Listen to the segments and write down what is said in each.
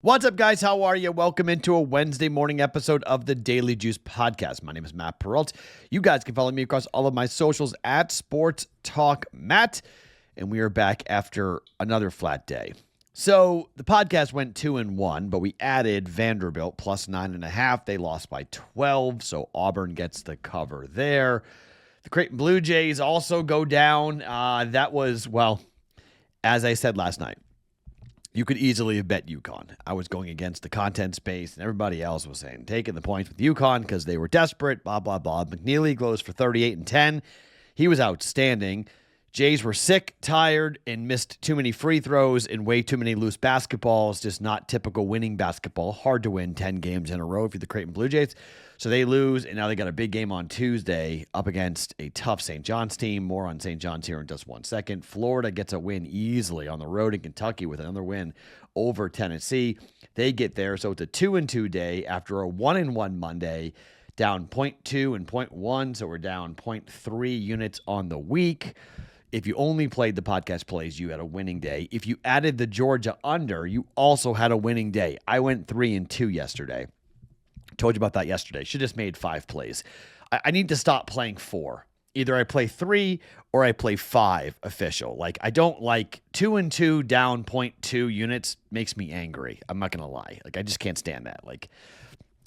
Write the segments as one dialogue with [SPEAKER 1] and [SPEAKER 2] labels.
[SPEAKER 1] What's up, guys? How are you? Welcome into a Wednesday morning episode of the Daily Juice Podcast. My name is Matt Perrault. You guys can follow me across all of my socials at Sports Talk Matt, and we are back after another flat day. So the podcast went 2-1, but we added Vanderbilt plus 9.5. They lost by 12, so Auburn gets the cover there. The Creighton Blue Jays also go down. That was, well, as I said last night, you could easily have bet UConn. I was going against the content space, and everybody else was saying, taking the points with UConn because they were desperate, blah, blah, blah. McNeely goes for 38 and 10. He was outstanding. Jays were sick, tired, and missed too many free throws and way too many loose basketballs. Just not typical winning basketball. Hard to win 10 games in a row if you're the Creighton Blue Jays. So they lose, and now they got a big game on Tuesday up against a tough St. John's team. More on St. John's here in just 1 second. Florida gets a win easily on the road in Kentucky with another win over Tennessee. They get there, so it's a 2-2 day after a 1-1 Monday, down 0.2 and 0.1, so we're down 0.3 units on the week. If you only played the podcast plays, you had a winning day. If you added the Georgia under, you also had a winning day. I went 3-2 yesterday. Told you about that yesterday. Should have just made 5 plays. I need to stop playing 4. Either I play 3 or I play 5 official. Like, I don't like 2-2 down 0.2 units makes me angry. I'm not going to lie. Like, I just can't stand that. Like,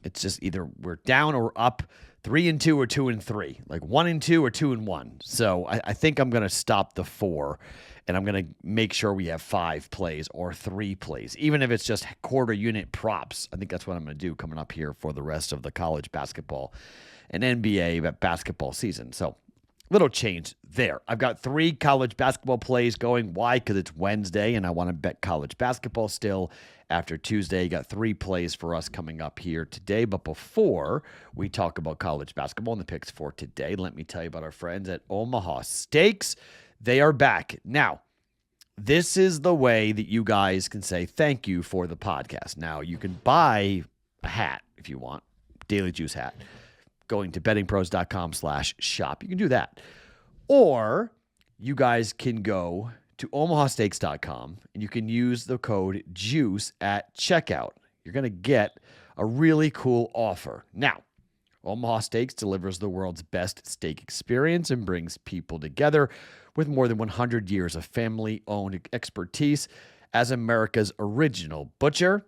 [SPEAKER 1] it's just either we're down or up, 3-2 or 2-3, like 1-2 or 2-1. So I think I'm going to stop the 4, and I'm going to make sure we have 5 plays or 3 plays, even if it's just quarter unit props. I think that's what I'm going to do coming up here for the rest of the college basketball and NBA basketball season. So little change there. I've got 3 college basketball plays going. Why? Because it's Wednesday, and I want to bet college basketball still. After Tuesday, got 3 plays for us coming up here today. But before we talk about college basketball and the picks for today, let me tell you about our friends at Omaha Steaks. They are back. Now, this is the way that you guys can say thank you for the podcast. Now, you can buy a hat if you want, Daily Juice hat, going to bettingpros.com/shop. You can do that. Or you guys can go to omahasteaks.com, and you can use the code JUICE at checkout. You're going to get a really cool offer. Now, Omaha Steaks delivers the world's best steak experience and brings people together with more than 100 years of family-owned expertise as America's original butcher.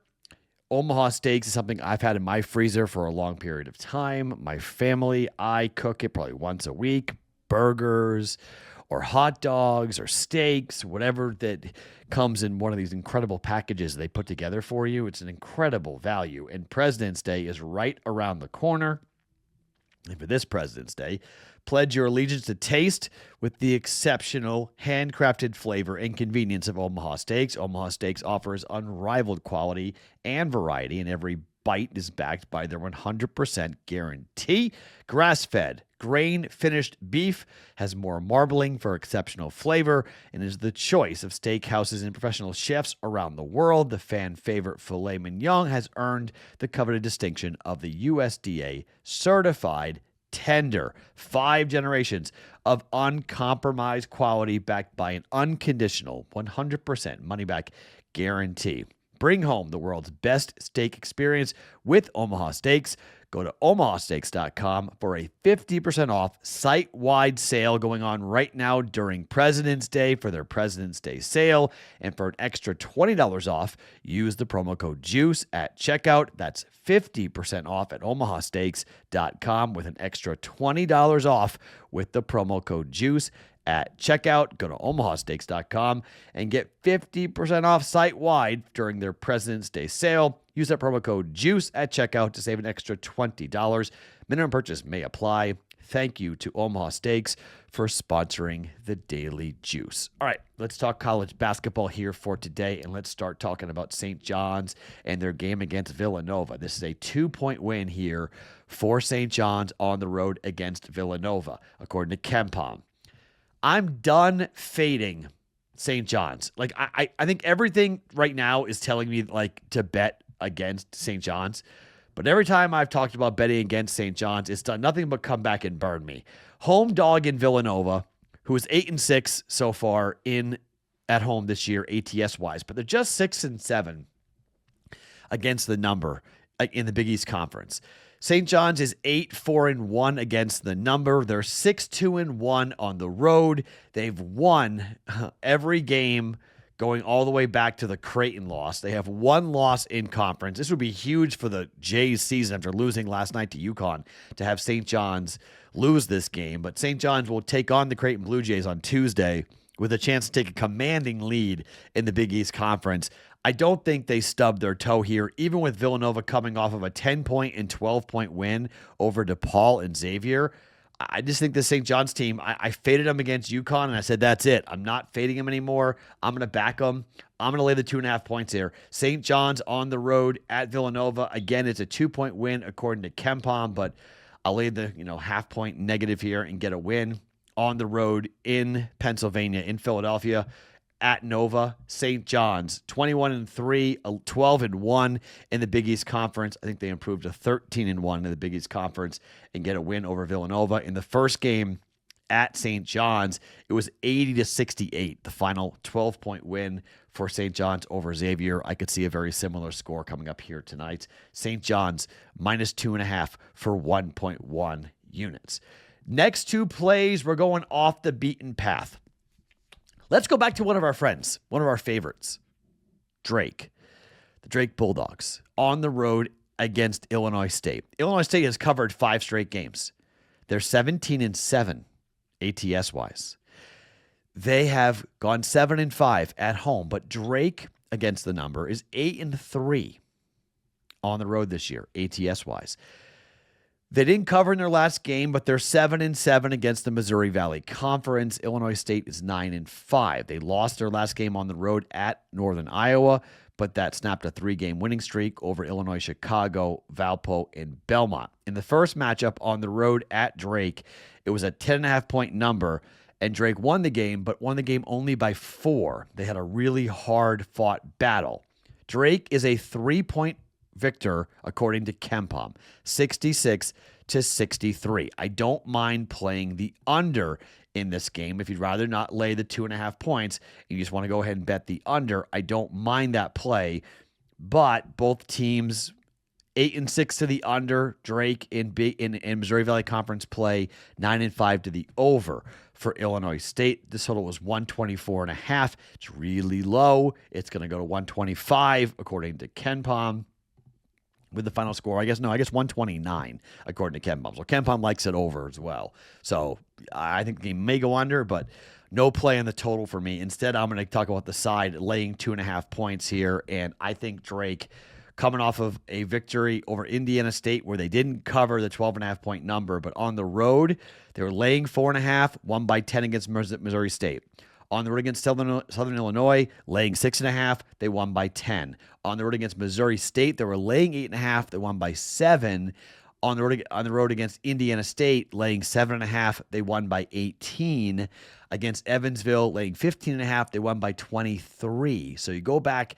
[SPEAKER 1] Omaha Steaks is something I've had in my freezer for a long period of time. My family, I cook it probably once a week. Burgers, or hot dogs or steaks, whatever that comes in one of these incredible packages they put together for you. It's an incredible value. And President's Day is right around the corner. And for this President's Day, pledge your allegiance to taste with the exceptional handcrafted flavor and convenience of Omaha Steaks. Omaha Steaks offers unrivaled quality and variety, and every bite is backed by their 100% guarantee. Grass-fed, grain-finished beef has more marbling for exceptional flavor and is the choice of steakhouses and professional chefs around the world. The fan-favorite filet mignon has earned the coveted distinction of the USDA certified tender. 5 generations of uncompromised quality backed by an unconditional 100% money-back guarantee. Bring home the world's best steak experience with Omaha Steaks. Go to omahasteaks.com for a 50% off site-wide sale going on right now during President's Day for their President's Day sale. And for an extra $20 off, use the promo code JUICE at checkout. That's 50% off at omahasteaks.com with an extra $20 off with the promo code JUICE at checkout. Go to omahasteaks.com and get 50% off site-wide during their President's Day sale. Use that promo code JUICE at checkout to save an extra $20. Minimum purchase may apply. Thank you to Omaha Steaks for sponsoring the Daily Juice. All right, let's talk college basketball here for today, and let's start talking about St. John's and their game against Villanova. This is a 2-point win here for St. John's on the road against Villanova, according to KenPom. I'm done fading St. John's. Like, I think everything right now is telling me, like, to bet against St. John's. But every time I've talked about betting against St. John's, it's done nothing but come back and burn me. Home dog in Villanova, who is 8-6 so far at home this year, ATS-wise. But they're just 6-7 against the number in the Big East Conference. St. John's is 8-4-1 against the number. They're 6-2-1 on the road. They've won every game going all the way back to the Creighton loss. They have one loss in conference. This would be huge for the Jays season after losing last night to UConn to have St. John's lose this game. But St. John's will take on the Creighton Blue Jays on Tuesday with a chance to take a commanding lead in the Big East Conference. I don't think they stubbed their toe here, even with Villanova coming off of a 10-point and 12-point win over DePaul and Xavier. I just think the St. John's team, I faded them against UConn, and I said, that's it. I'm not fading them anymore. I'm going to back them. I'm going to lay the 2.5 points here. St. John's on the road at Villanova. Again, it's a 2-point win according to KenPom, but I'll lay the half-point negative here and get a win on the road in Pennsylvania, in Philadelphia. At Nova. St. John's 21-3, 12-1 in the Big East Conference. I think they improved to 13-1 in the Big East Conference and get a win over Villanova. In the first game at St. John's, it was 80-68, the final 12-point win for St. John's over Xavier. I could see a very similar score coming up here tonight. St. John's -2.5 for 1.1 units. Next two plays, we're going off the beaten path. Let's go back to one of our friends, one of our favorites, Drake. The Drake Bulldogs on the road against Illinois State. Illinois State has covered 5 straight games. They're 17-7 ATS-wise. They have gone 7-5 at home, but Drake against the number is 8-3 on the road this year, ATS-wise. They didn't cover in their last game, but they're 7-7 against the Missouri Valley Conference. Illinois State is 9-5. They lost their last game on the road at Northern Iowa, but that snapped a 3-game winning streak over Illinois, Chicago, Valpo, and Belmont. In the first matchup on the road at Drake, it was a 10.5-point number, and Drake won the game, but won the game only by 4. They had a really hard-fought battle. Drake is a 3-point victor, according to KenPom, 66-63. I don't mind playing the under in this game. If you'd rather not lay the 2.5 points, and you just want to go ahead and bet the under, I don't mind that play. But both teams 8-6 to the under. Drake in Missouri Valley Conference play 9-5 to the over for Illinois State. This total was 124.5. It's really low. It's going to go to 125 according to KenPom. With the final score, I guess 129, according to KenPom. So KenPom likes it over as well. So I think the game may go under, but no play in the total for me. Instead, I'm going to talk about the side laying 2.5 points here. And I think Drake, coming off of a victory over Indiana State where they didn't cover the 12.5-point number, but on the road, they were laying 4.5, won by 10 against Missouri State. On the road against Southern Illinois, laying 6.5, they won by 10. On the road against Missouri State, they were laying 8.5, they won by 7. On the road against Indiana State, laying 7.5, they won by 18. Against Evansville, laying 15.5, they won by 23. So you go back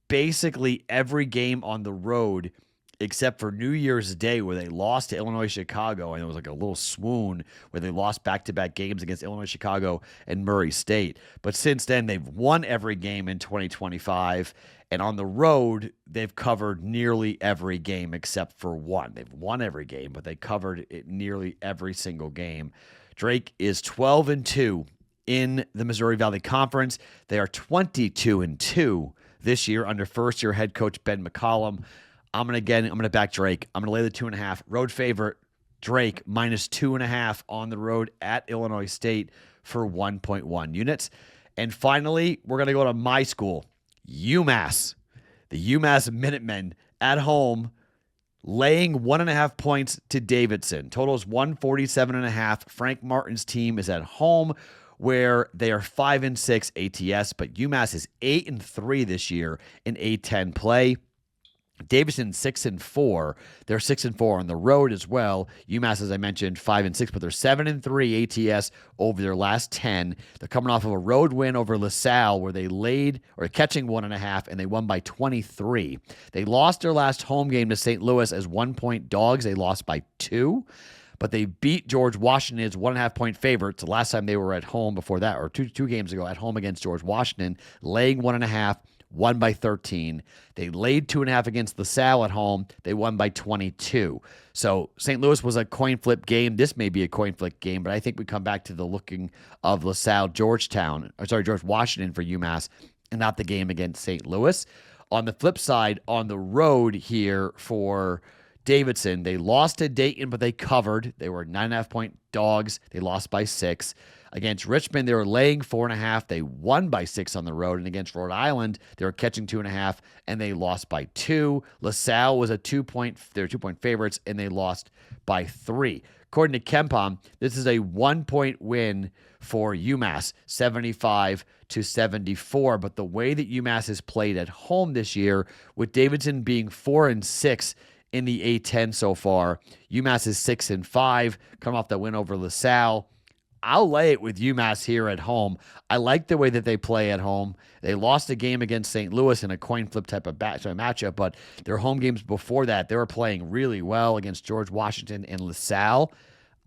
[SPEAKER 1] basically every game on the road except for New Year's Day where they lost to Illinois, Chicago, and it was like a little swoon where they lost back-to-back games against Illinois, Chicago, and Murray State. But since then, they've won every game in 2025, and on the road, they've covered nearly every game except for one. They've won every game, but they covered it nearly every single game. Drake is 12-2 in the Missouri Valley Conference. They are 22-2 this year under first-year head coach Ben McCollum. I'm going to back Drake. I'm going to lay the 2.5. Road favorite, Drake, -2.5 on the road at Illinois State for 1.1 units. And finally, we're going to go to my school, UMass. The UMass Minutemen at home, laying 1.5 points to Davidson. Total is 147.5. Frank Martin's team is at home where they are 5-6 ATS, but UMass is 8-3 this year in A10 play. Davidson 6-4. They're 6-4 on the road as well. UMass, as I mentioned, 5-6, but they're 7-3 ATS over their last 10. They're coming off of a road win over LaSalle where they laid or catching 1.5 and they won by 23. They lost their last home game to St. Louis as 1-point dogs. They lost by 2. But they beat George Washington as 1.5-point favorites. The last time they were at home before that, or two games ago at home against George Washington, laying 1.5. won by 13. They laid 2.5 against LaSalle at home. They won by 22. So St. Louis was a coin flip game. This may be a coin flip game, but I think we come back to the looking of LaSalle, George Washington for UMass, and not the game against St. Louis. On the flip side, on the road here for Davidson, they lost to Dayton, but they covered. They were 9.5-point dogs. They lost by 6. Against Richmond, they were laying 4.5. They won by 6 on the road. And against Rhode Island, they were catching 2.5, and they lost by 2. LaSalle was a 2-point, they're 2-point favorites, and they lost by 3. According to KenPom, this is a 1-point win for UMass, 75-74. But the way that UMass has played at home this year, with Davidson being 4-6 in the A-10 so far, UMass is 6-5, coming off that win over LaSalle. I'll lay it with UMass here at home. I like the way that they play at home. They lost a game against St. Louis in a coin flip type of matchup, but their home games before that, they were playing really well against George Washington and LaSalle.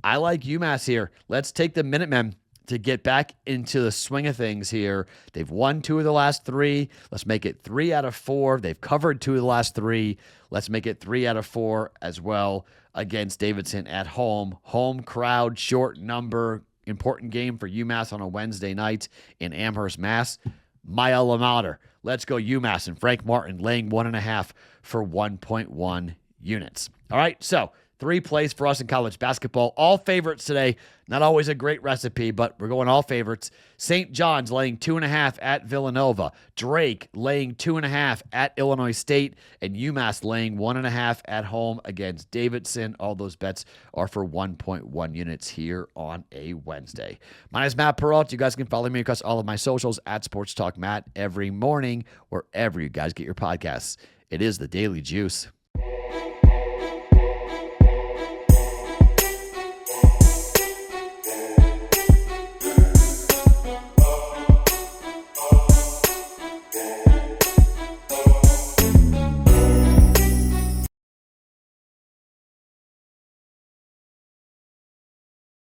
[SPEAKER 1] I like UMass here. Let's take the Minutemen to get back into the swing of things here. They've won 2 of the last 3. Let's make it 3 out of 4. They've covered 2 of the last 3. Let's make it 3 out of 4 as well against Davidson at home. Home crowd, short number. Important game for UMass on a Wednesday night in Amherst, Mass. My alma mater. Let's go UMass and Frank Martin laying 1.5 for 1.1 units. All right, so 3 plays for us in college basketball. All favorites today. Not always a great recipe, but we're going all favorites. St. John's laying 2.5 at Villanova. Drake laying 2.5 at Illinois State. And UMass laying 1.5 at home against Davidson. All those bets are for 1.1 units here on a Wednesday. My name is Matt Perrault. You guys can follow me across all of my socials at Sports Talk Matt every morning, wherever you guys get your podcasts. It is the Daily Juice.